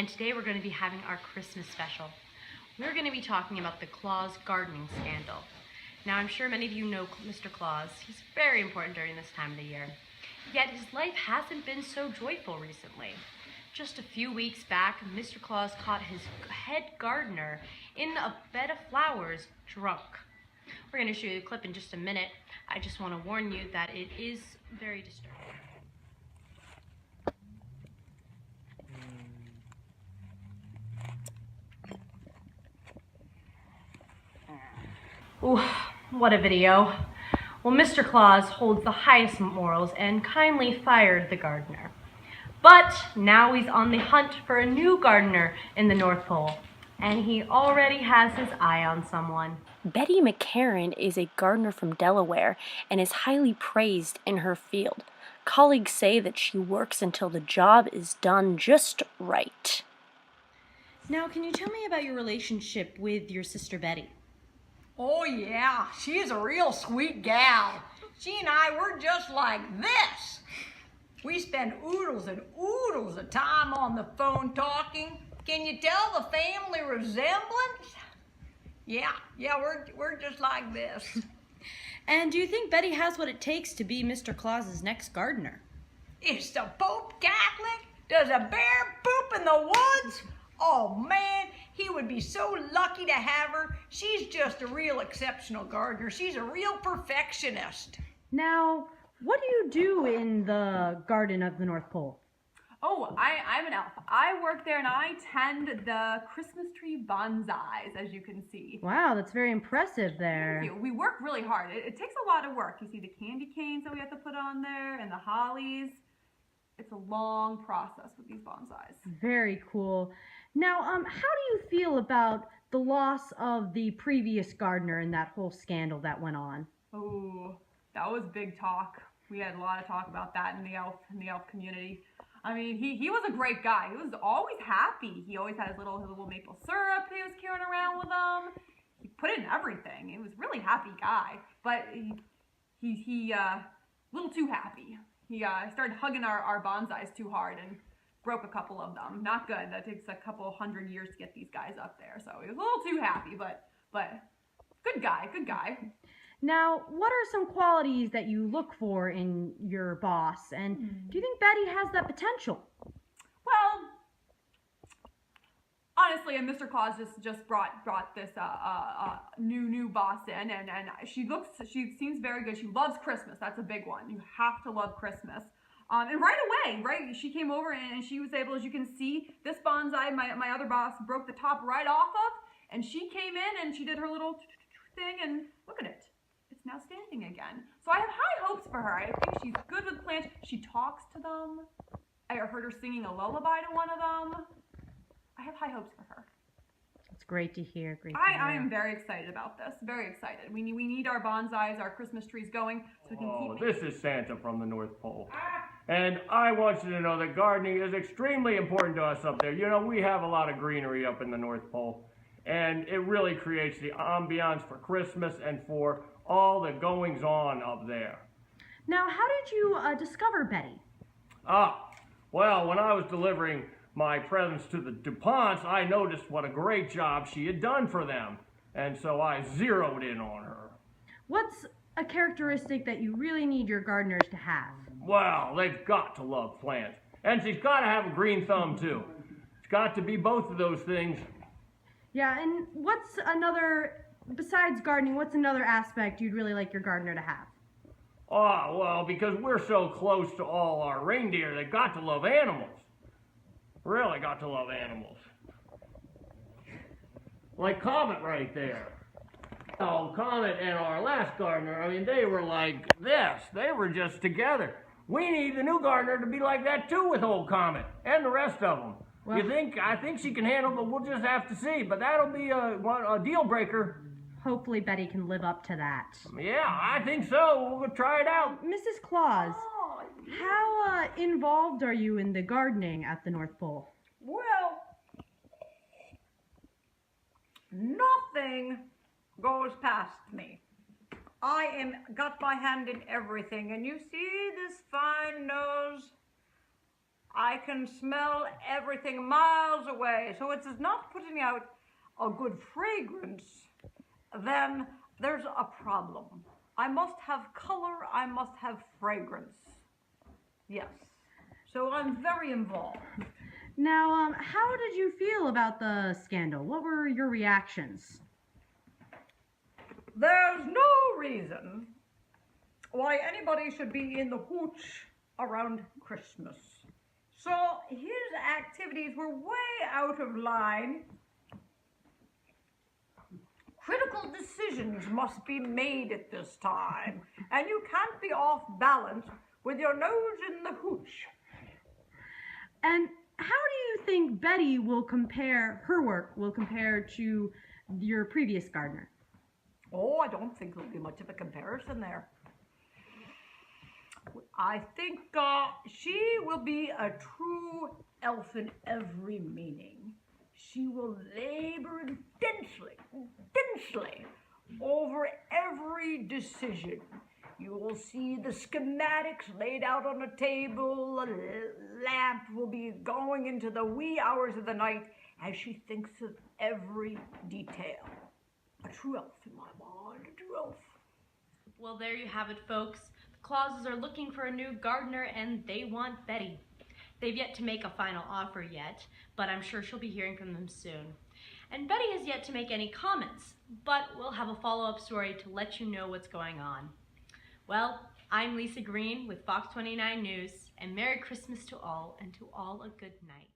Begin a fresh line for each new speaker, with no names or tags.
and today we're going to be having our Christmas special. We're going to be talking about the Claus gardening scandal. Now, I'm sure many of you know Mr. Claus. He's very important during this time of the year. Yet his life hasn't been so joyful recently. Just a few weeks back, Mr. Claus caught his head gardener in a bed of flowers, drunk. We're going to show you a clip in just a minute. I just want to warn you that it is very disturbing. Ooh, what a video. Well, Mr. Claus holds the highest morals and kindly fired the gardener. But now he's on the hunt for a new gardener in the North Pole, and he already has his eye on someone.
Betty McCarran is a gardener from Delaware and is highly praised in her field. Colleagues say that she works until the job is done just right.
Now, can you tell me about your relationship with your sister Betty?
Oh yeah, she's a real sweet gal. She and I, we're just like this. We spend oodles and oodles of time on the phone talking. Can you tell the family resemblance? Yeah, we're just like this.
And do you think Betty has what it takes to be Mr. Claus's next gardener?
Is the Pope Catholic? Does a bear poop in the woods? Oh man, he would be so lucky to have her. She's just a real exceptional gardener. She's a real perfectionist.
Now, what do you do in the garden of the North Pole?
Oh, I'm an elf. I work there and I tend the Christmas tree bonsais, as you can see.
Wow, that's very impressive there.
Thank you. We work really hard. It takes a lot of work. You see the candy canes that we have to put on there and the hollies. It's a long process with these bonsais.
Very cool. Now, how do you feel about the loss of the previous gardener and that whole scandal that went on?
Oh, that was big talk. We had a lot of talk about that in the elf community. I mean, he was a great guy. He was always happy. He always had his little maple syrup he was carrying around with him. He put in everything. He was a really happy guy, but he a little too happy. He started hugging our bonsais too hard and broke a couple of them. Not good. That takes a couple hundred years to get these guys up there. So he was a little too happy, but good guy.
Now, what are some qualities that you look for in your boss? And do you think Betty has that potential?
Well, honestly, and Mr. Claus just brought this new boss in, and she seems very good. She loves Christmas. That's a big one. You have to love Christmas. And right away, right, she came over and she was able, as you can see, this bonsai, my other boss broke the top right off of, and she came in and she did her little thing, and look at it. It's now standing again. So I have high hopes for her. I think she's good with plants. She talks to them. I heard her singing a lullaby to one of them. I have high hopes for her.
It's great to hear.
I am very excited about this. Very excited. We need our bonsais, our Christmas trees going so we can keep.
This is Santa from the North Pole. And I want you to know that gardening is extremely important to us up there. You know, we have a lot of greenery up in the North Pole, and it really creates the ambiance for Christmas and for all the goings on up there.
Now, how did you discover Betty?
Well, when I was delivering my presents to the DuPonts, I noticed what a great job she had done for them, and so I zeroed in on her.
What's a characteristic that you really need your gardeners to have?
Well, they've got to love plants, and she's got to have a green thumb too. It's got to be both of those things.
Yeah, and what's another, besides gardening, what's another aspect you'd really like your gardener to have?
Oh, well, because we're so close to all our reindeer, they've got to love animals. Really got to love animals. Like Comet right there. Oh, Comet and our last gardener, I mean, they were like this. They were just together. We need the new gardener to be like that too with old Comet and the rest of them. Well, I think she can handle, but we'll just have to see. But that'll be a deal breaker.
Hopefully Betty can live up to that.
Yeah, I think so. We'll try it out.
Mrs. Claus, how involved are you in the gardening at the North Pole?
Well, nothing goes past me. I got my hand in everything, and you see this fine nose? I can smell everything miles away. So it's not putting out a good fragrance. Then there's a problem. I must have color, I must have fragrance. Yes. So I'm very involved.
Now, how did you feel about the scandal? What were your reactions?
There's no reason why anybody should be in the hooch around Christmas. So his activities were way out of line. Critical decisions must be made at this time, and you can't be off balance with your nose in the hooch.
And how do you think Betty will compare, her work will compare to your previous gardener?
Oh, I don't think there'll be much of a comparison there. I think she will be a true elf in every meaning. She will labor intensely over every decision. You will see the schematics laid out on a table. A lamp will be going into the wee hours of the night as she thinks of every detail. A true elf in my mind, a true elf.
Well, there you have it, folks. The Clauses are looking for a new gardener, and they want Betty. They've yet to make a final offer yet, but I'm sure she'll be hearing from them soon. And Betty has yet to make any comments, but we'll have a follow-up story to let you know what's going on. Well, I'm Lisa Green with Fox 29 News, and Merry Christmas to all, and to all a good night.